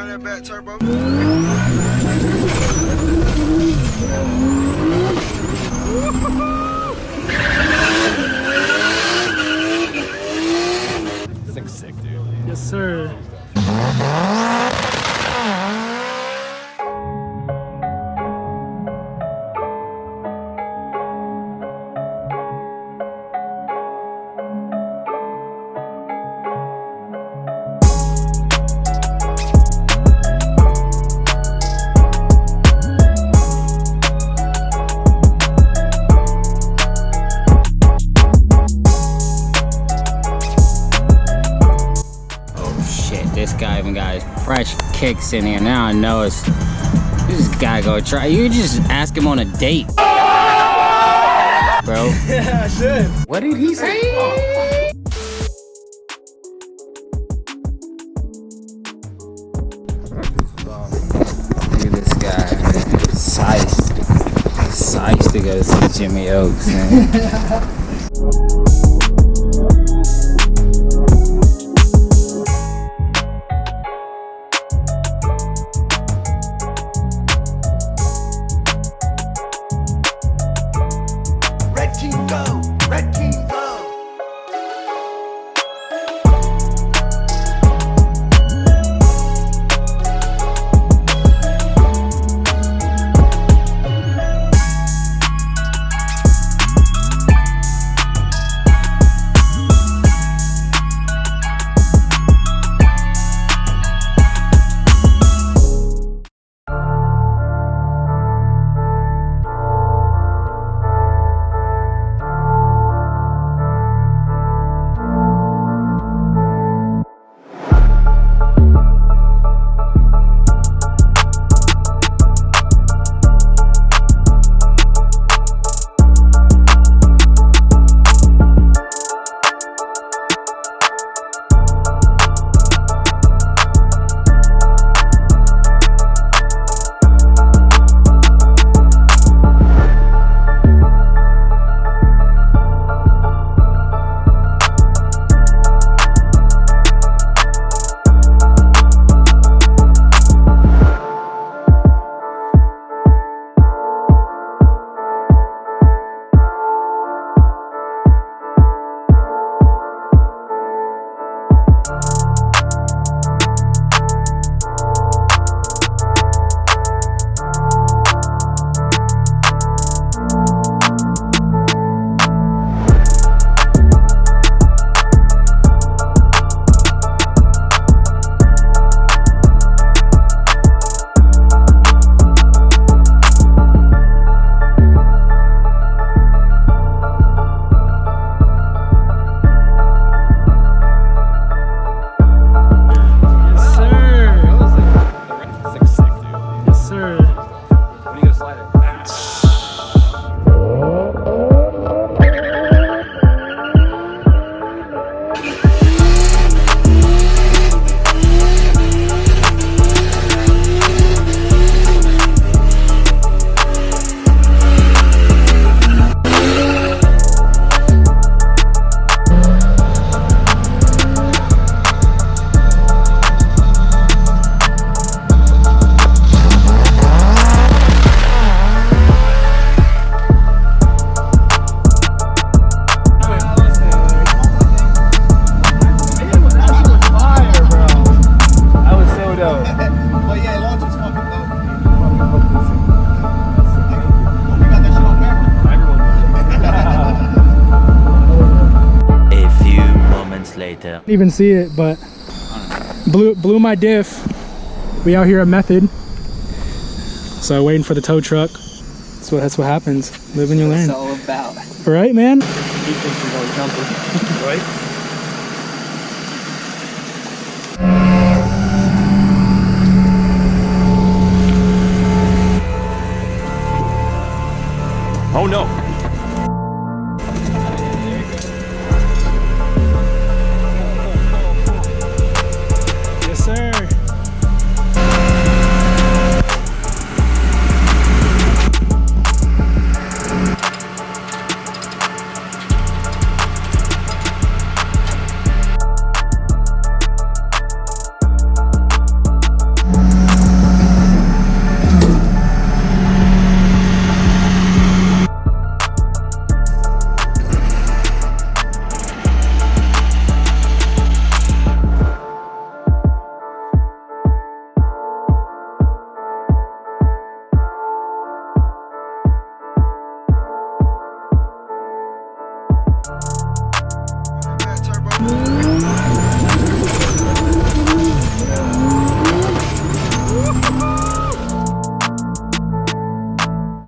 that back turbo. Sick, dude. Yes, sir. This guy even got his fresh kicks in here. Now I know it's this guy go try. You just ask him on a date, bro. Yeah, I should. What did he say? Look at this guy. Sized to go to see Jimmy Oaks, man. Didn't even see it, but blew my diff. We out here at Method, so waiting for the tow truck. That's what happens. Live and you learn. It's all about. Right, man? He thinks he's always jumping. Right? Oh no! Yes, sir. Woo!